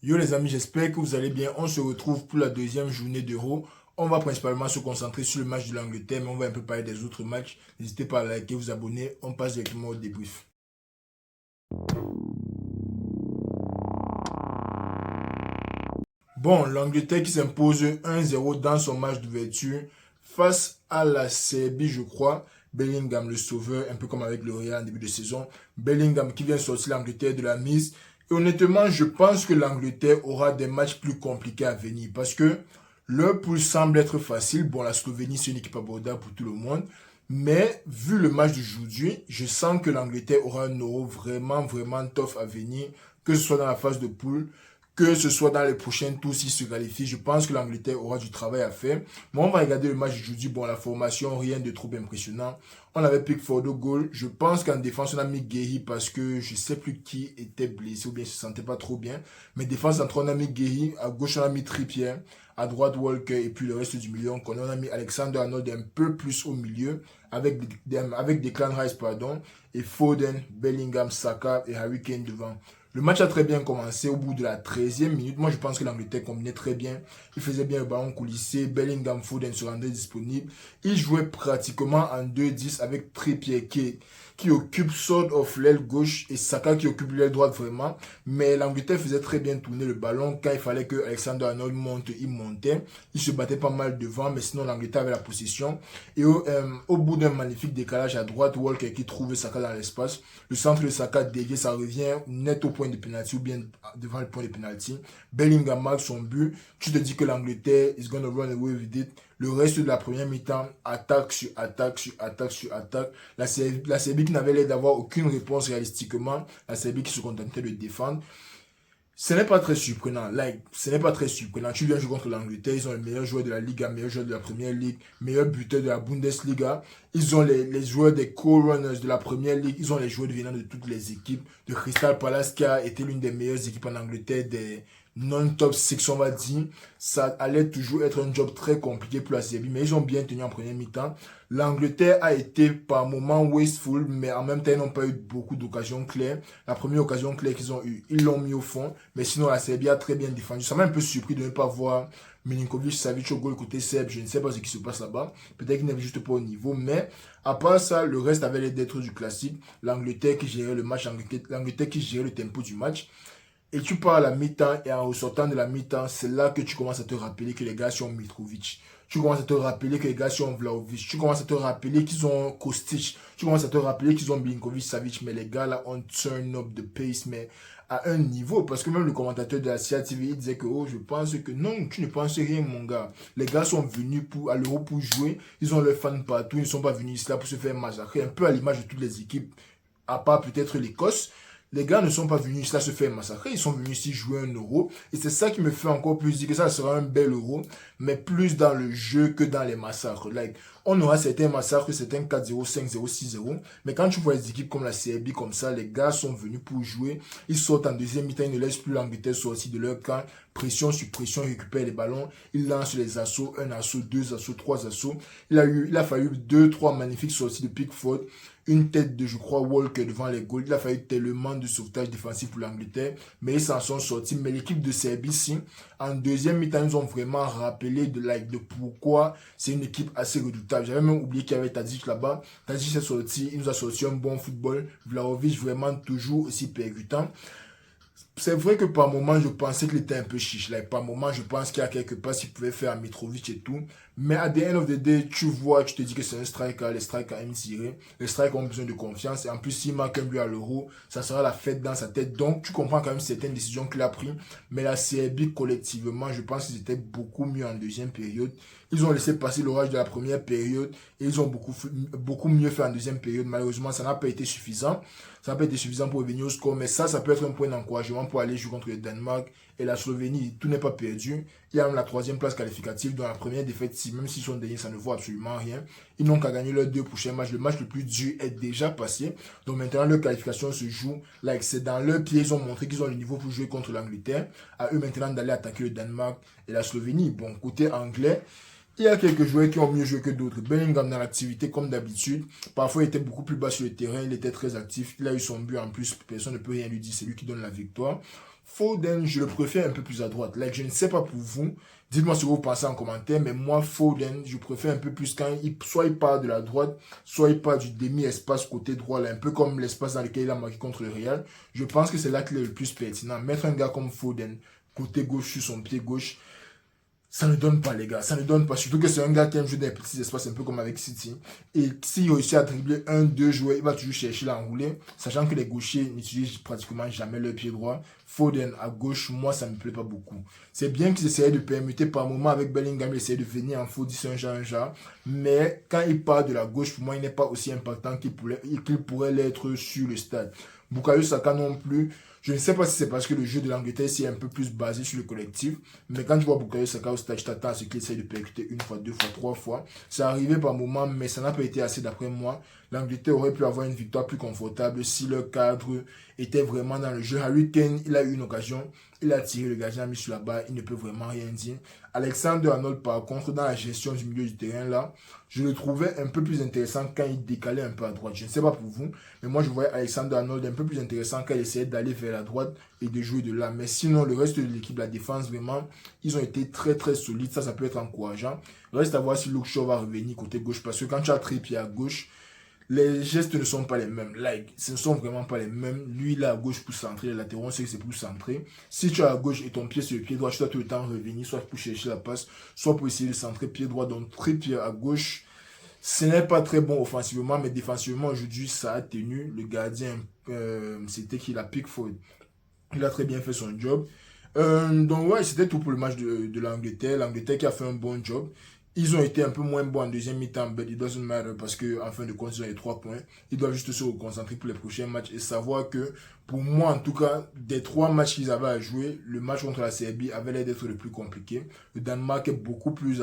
Yo les amis, j'espère que vous allez bien. On se retrouve pour la deuxième journée d'Euro. On va principalement se concentrer sur le match de l'Angleterre, mais on va un peu parler des autres matchs. N'hésitez pas à liker, vous abonner. On passe directement au débrief. Bon, l'Angleterre qui s'impose 1-0 dans son match d'ouverture face à la Serbie, je crois. Bellingham, le sauveur, un peu comme avec le Real en début de saison. Bellingham qui vient sortir l'Angleterre de la mise. Et honnêtement, je pense que l'Angleterre aura des matchs plus compliqués à venir parce que leur poule semble être facile. Bon, la Slovénie, c'est une équipe abordable pour tout le monde. Mais vu le match d'aujourd'hui, je sens que l'Angleterre aura un euro vraiment tough à venir, que ce soit dans la phase de poule, que ce soit dans les prochains tours s'ils se qualifient. Je pense que l'Angleterre aura du travail à faire. Mais on va regarder le match d'aujourd'hui. Bon, la formation, rien de trop impressionnant. On avait Pickford au goal. Je pense qu'en défense, on a mis Guéhi parce que je ne sais plus qui était blessé ou bien ne se sentait pas trop bien. Mais défense entre on a mis Guéhi. À gauche, on a mis Trippier. À droite, Walker. Et puis le reste du milieu, on a mis Alexander Arnold un peu plus au milieu. Avec Declan Rice, pardon. Et Foden, Bellingham, Saka et Harry Kane devant. Le match a très bien commencé au bout de la 13e minute. Moi, je pense que l'Angleterre combinait très bien. Il faisait bien le ballon coulissé. Bellingham, Foden se rendaient disponibles. Il jouait pratiquement en 2-10 avec Trippier qui occupe sort of l'aile gauche et Saka qui occupe l'aile droite vraiment. Mais l'Angleterre faisait très bien tourner le ballon. Quand il fallait que Alexander Arnold monte, il montait. Il se battait pas mal devant, mais sinon l'Angleterre avait la possession. Et au bout d'un magnifique décalage à droite, Walker qui trouvait Saka dans l'espace. Le centre de Saka dévié, ça revient net au point de pénalty ou bien devant le point de pénalty. Bellingham marque son but. Tu te dis que l'Angleterre is gonna run away with it. Le reste de la première mi-temps, attaque sur attaque sur attaque sur attaque. La Serbie qui n'avait l'air d'avoir aucune réponse réalistiquement. La Serbie qui se contentait de défendre. Ce n'est pas très surprenant. Ce n'est pas très surprenant. Tu viens jouer contre l'Angleterre. Ils ont le meilleur joueur de la Liga, meilleur joueur de la Première Ligue, meilleur buteur de la Bundesliga. Ils ont les joueurs des co-runners de la Première Ligue. Ils ont les joueurs venant de toutes les équipes. De Crystal Palace qui a été l'une des meilleures équipes en Angleterre, des non-top 6, on va dire. Ça allait toujours être un job très compliqué pour la Serbie, mais ils ont bien tenu en première mi-temps. L'Angleterre a été par moments wasteful, mais en même temps, ils n'ont pas eu beaucoup d'occasions claires. La première occasion claire qu'ils ont eue, ils l'ont mis au fond. Mais sinon, la Serbie a très bien défendu. Ça m'a un peu surpris de ne pas voir Milinkovic-Savic au goal côté serbe. Je ne sais pas ce qui se passe là-bas. Peut-être qu'il n'est juste pas au niveau. Mais à part ça, le reste avait l'air d'être du classique. L'Angleterre qui gérait le match, l'Angleterre qui gérait le tempo du match. Et tu pars à la mi-temps et en ressortant de la mi-temps, c'est là que tu commences à te rappeler que les gars sont Mitrovic. Tu commences à te rappeler que les gars sont Vlahovic. Tu commences à te rappeler qu'ils ont Kostic. Tu commences à te rappeler qu'ils ont Milinkovic-Savic. Mais les gars là ont turn up the pace, mais à un niveau. Parce que même le commentateur de la CIA TV il disait que oh, je pense que non, tu ne penses rien mon gars. Les gars sont venus à l'Euro pour jouer. Ils ont leurs fans partout. Ils ne sont pas venus ici là pour se faire massacrer. Un peu à l'image de toutes les équipes, à part peut-être l'Écosse. Les gars ne sont pas venus là se faire massacrer, ils sont venus ici jouer un euro. Et c'est ça qui me fait encore plus dire que ça sera un bel euro, mais plus dans le jeu que dans les massacres. On aura certains massacres, certains 4-0, 5-0, 6-0. Mais quand tu vois les équipes comme la Serbie, comme ça, les gars sont venus pour jouer. Ils sortent en deuxième mi-temps, ils ne laissent plus l'Angleterre sortir de leur camp. Pression sur pression, ils récupèrent les ballons. Ils lancent les assauts, un assaut, deux assauts, trois assauts. Il a fallu 2-3 magnifiques sorties de Pickford. Une tête de, je crois, Walker devant les goals. Il a fallu tellement de sauvetage défensif pour l'Angleterre, mais ils s'en sont sortis. Mais l'équipe de Serbie, si, en deuxième mi-temps, ils ont vraiment rappelé de pourquoi c'est une équipe assez redoutable. J'avais même oublié qu'il y avait Tadic là-bas. Tadic s'est sorti, il nous a sorti un bon football. Vlahovic vraiment toujours aussi percutant. C'est vrai que par moment, je pensais qu'il était un peu chiche. Par moment, je pense qu'il y a quelque part qu'il pouvait faire à Mitrovic et tout. Mais à the end of the day, tu vois, tu te dis que c'est un striker. Les strikers aiment tirer. Les strikers ont besoin de confiance. Et en plus, s'il marque un but à l'Euro, ça sera la fête dans sa tête. Donc, tu comprends quand même certaines décisions qu'il a prises. Mais la Serbie, collectivement, je pense qu'ils étaient beaucoup mieux en deuxième période. Ils ont laissé passer l'orage de la première période et ils ont beaucoup mieux fait en deuxième période. Malheureusement, ça n'a pas été suffisant. Ça n'a pas été suffisant pour revenir au score, mais ça peut être un point d'encouragement pour aller jouer contre le Danemark et la Slovénie. Tout n'est pas perdu. Il y a même la troisième place qualificative dans la première défaite. Même s'ils sont derniers, ça ne vaut absolument rien. Ils n'ont qu'à gagner leurs deux prochains matchs. Le match le plus dur est déjà passé. Donc maintenant, leur qualification se joue. C'est dans leur pied. Ils ont montré qu'ils ont le niveau pour jouer contre l'Angleterre. À eux maintenant d'aller attaquer le Danemark et la Slovénie. Bon, côté anglais, il y a quelques joueurs qui ont mieux joué que d'autres. Bellingham dans l'activité comme d'habitude. Parfois il était beaucoup plus bas sur le terrain. Il était très actif. Il a eu son but en plus. Personne ne peut rien lui dire. C'est lui qui donne la victoire. Foden, je le préfère un peu plus à droite. Like, je ne sais pas pour vous. Dites-moi ce que vous pensez en commentaire. Mais moi, Foden, je préfère un peu plus quand soit il part de la droite, soit il part du demi-espace côté droit, là, un peu comme l'espace dans lequel il a marqué contre le Real. Je pense que c'est là qu'il est le plus pertinent. Mettre un gars comme Foden, côté gauche sur son pied gauche, ça ne donne pas, les gars. Ça ne donne pas. Surtout que c'est un gars qui aime jouer dans les petits espaces, un peu comme avec City. Et s'il réussit à dribbler un, deux joueurs, il va toujours chercher l'enrouler. Sachant que les gauchers n'utilisent pratiquement jamais leur pied droit. Foden à gauche, moi, ça ne me plaît pas beaucoup. C'est bien qu'ils essayaient de permuter par moment avec Bellingham, ils essayaient de venir en faux 10 un genre. Mais quand il part de la gauche, pour moi, il n'est pas aussi impactant qu'il pourrait l'être sur le stade. Bukayo Saka non plus. Je ne sais pas si c'est parce que le jeu de l'Angleterre est un peu plus basé sur le collectif, mais quand tu vois Bukayo Saka au stade, je t'attends à ce qu'il essaye de percuter une fois, deux fois, trois fois. Ça arrivait par moment, mais ça n'a pas été assez d'après moi. L'Angleterre aurait pu avoir une victoire plus confortable si le cadre était vraiment dans le jeu. Harry Kane, il a eu une occasion, il a tiré, le gardien a mis sur la barre, il ne peut vraiment rien dire. Alexander-Arnold, par contre, dans la gestion du milieu du terrain, là, je le trouvais un peu plus intéressant quand il décalait un peu à droite. Je ne sais pas pour vous, mais moi je voyais Alexander-Arnold un peu plus intéressant quand il essayait d'aller vers la droite et de jouer de là. Mais sinon, le reste de l'équipe, la défense, vraiment, ils ont été très très solides. Ça peut être encourageant. Reste à voir si Luke Shaw va revenir côté gauche, parce que quand tu as Trippier à gauche, les gestes ne sont pas les mêmes. Like, ce ne sont vraiment pas les mêmes. Lui, il est à gauche pour centrer. Les latéraux, on sait que c'est plus centré. Si tu es à gauche et ton pied sur le pied droit, tu dois tout le temps revenir, soit pour chercher la passe, soit pour essayer de centrer pied droit. Donc, très pied à gauche, ce n'est pas très bon offensivement, mais défensivement, aujourd'hui, ça a tenu. Le gardien, c'était qu'il a Pickford. Il a très bien fait son job. Donc, ouais, c'était tout pour le match de l'Angleterre. L'Angleterre qui a fait un bon job. Ils ont été un peu moins bons en deuxième mi-temps, but it doesn't matter parce qu'en fin de compte, ils ont les 3 points. Ils doivent juste se concentrer pour les prochains matchs et savoir que, pour moi en tout cas, des 3 matchs qu'ils avaient à jouer, le match contre la Serbie avait l'air d'être le plus compliqué. Le Danemark est beaucoup plus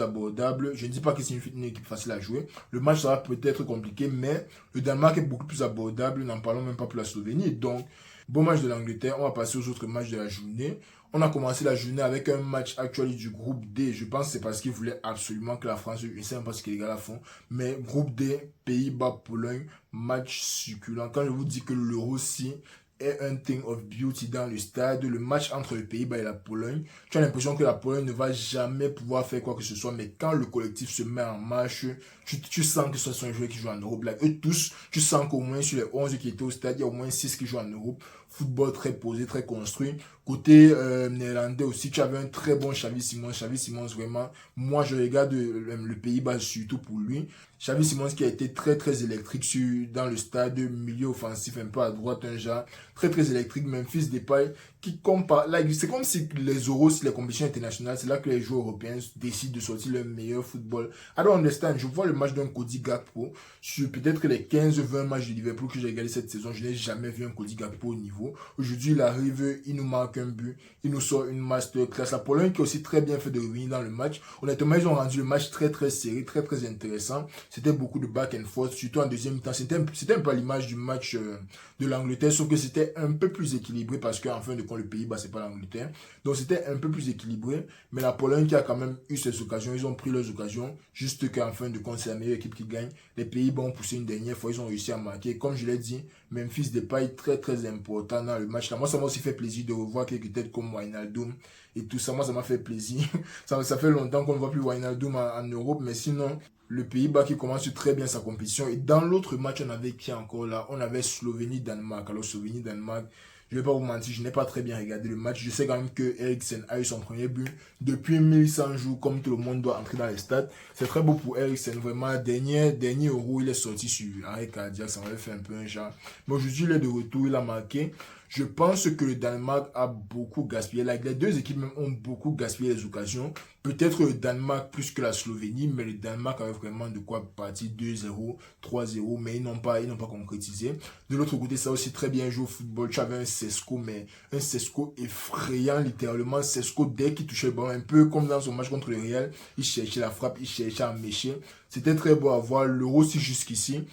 abordable. Je ne dis pas que c'est une équipe facile à jouer. Le match sera peut-être compliqué, mais le Danemark est beaucoup plus abordable. N'en parlons même pas pour la Slovénie. Donc, bon match de l'Angleterre. On va passer aux autres matchs de la journée. On a commencé la journée avec un match actuel du groupe D. Je pense que c'est parce qu'ils voulaient absolument que la France, je ne sais même pas ce que les gars la font. Mais groupe D, Pays-Bas, Pologne, match succulent. Quand je vous dis que l'Euro-ci est un thing of beauty dans le stade, le match entre le Pays-Bas et la Pologne, tu as l'impression que la Pologne ne va jamais pouvoir faire quoi que ce soit. Mais quand le collectif se met en marche, tu sens que ce sont les joueurs qui jouent en Europe. Là, eux tous, tu sens qu'au moins sur les 11 qui étaient au stade, il y a au moins 6 qui jouent en Europe. Football très posé, très construit. Côté néerlandais aussi, tu avais un très bon Xavi Simons. Xavi Simons, vraiment, moi je regarde le Pays-Bas surtout pour lui. Xavi Simons qui a été très très électrique dans le stade, milieu offensif, un peu à droite, un genre très très électrique. Memphis Depay qui compare, là, c'est comme si les Euros, si les compétitions internationales, c'est là que les joueurs européens décident de sortir leur meilleur football. I don't understand, je vois le match d'un Cody Gakpo sur peut-être les 15-20 matchs de Liverpool que j'ai regardé cette saison, je n'ai jamais vu un Cody Gakpo au niveau. Aujourd'hui, il arrive, il nous marque un but, il nous sort une masterclass. La Pologne qui a aussi très bien fait de revenir dans le match. Honnêtement, ils ont rendu le match très très serré, très très intéressant. C'était beaucoup de back and forth, surtout en deuxième mi-temps. C'était un peu à l'image du match de l'Angleterre, sauf que c'était un peu plus équilibré parce qu'en fin de compte, le Pays-Bas, c'est pas l'Angleterre. Donc c'était un peu plus équilibré, mais la Pologne qui a quand même eu ses occasions, ils ont pris leurs occasions, juste qu'en fin de compte, c'est la meilleure équipe qui gagne. Les Pays-Bas ont poussé une dernière fois, ils ont réussi à marquer. Comme je l'ai dit, Memphis Depay très très important dans le match. Là, moi, ça m'a aussi fait plaisir de revoir quelques têtes comme Wijnaldum et tout ça. Moi, ça m'a fait plaisir. Ça fait longtemps qu'on ne voit plus Wijnaldum en Europe, mais sinon, le Pays-Bas qui commence très bien sa compétition. Et dans l'autre match, on avait qui encore là? On avait Slovénie-Danemark. Alors, Slovénie-Danemark, je ne vais pas vous mentir, je n'ai pas très bien regardé le match. Je sais quand même que Eriksen a eu son premier but depuis 1100 jours, comme tout le monde doit entrer dans les stades. C'est très beau pour Eriksen, vraiment. Dernier euro, il est sorti sur arrêt cardiaque, ça m'avait fait un peu un genre. Mais aujourd'hui, il est de retour, il a marqué. Je pense que le Danemark a beaucoup gaspillé. Like, les deux équipes même ont beaucoup gaspillé les occasions. Peut-être le Danemark plus que la Slovénie, mais le Danemark avait vraiment de quoi partir 2-0, 3-0, mais ils n'ont pas concrétisé. De l'autre côté, ça a aussi très bien joué au football. Tu avais un Sesko, mais un Sesko effrayant, littéralement. Sesko, dès qu'il touchait le ballon, un peu comme dans son match contre le Real, il cherchait la frappe, il cherchait à mécher. C'était très beau à voir. L'Euro, si jusqu'ici.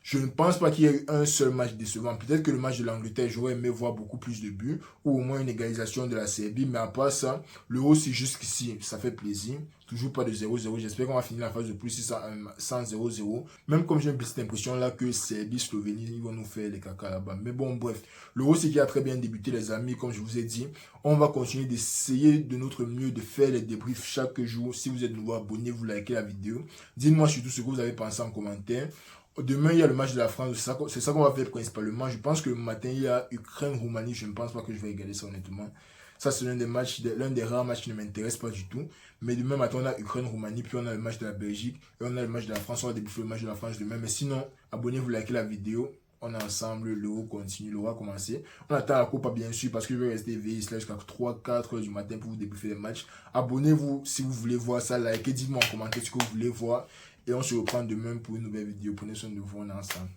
Je ne pense pas qu'il y ait eu un seul match décevant. Peut-être que le match de l'Angleterre, j'aurais aimé voir beaucoup plus de buts ou au moins une égalisation de la Serbie. Mais à part ça, l'Euro, c'est jusqu'ici, ça fait plaisir. Toujours pas de 0-0. J'espère qu'on va finir la phase de plus sans 0-0. Même comme j'ai cette impression-là que Serbie, Slovénie, ils vont nous faire les caca là-bas. Mais bon, bref. L'Euro, c'est qui a très bien débuté, les amis. Comme je vous ai dit, on va continuer d'essayer de notre mieux de faire les débriefs chaque jour. Si vous êtes nouveau, abonnez-vous, likez la vidéo. Dites-moi surtout ce que vous avez pensé en commentaire. Demain, il y a le match de la France. C'est ça qu'on va faire principalement. Je pense que le matin, il y a Ukraine-Roumanie. Je ne pense pas que je vais regarder ça honnêtement. Ça, c'est l'un des rares matchs qui ne m'intéresse pas du tout. Mais demain matin, on a Ukraine-Roumanie. Puis on a le match de la Belgique. Et on a le match de la France. On va débriefer le match de la France demain. Mais sinon, abonnez-vous, likez la vidéo. On est ensemble. L'Euro continue. L'Euro a commencé. On attend la coupe, bien sûr, parce que je vais rester éveillé jusqu'à 3-4 heures du matin pour vous débriefer les matchs. Abonnez-vous si vous voulez voir ça. Likez, dites-moi en commentaire ce que vous voulez voir. Et on se reprend demain pour une nouvelle vidéo. Prenez soin de vous, on est ensemble.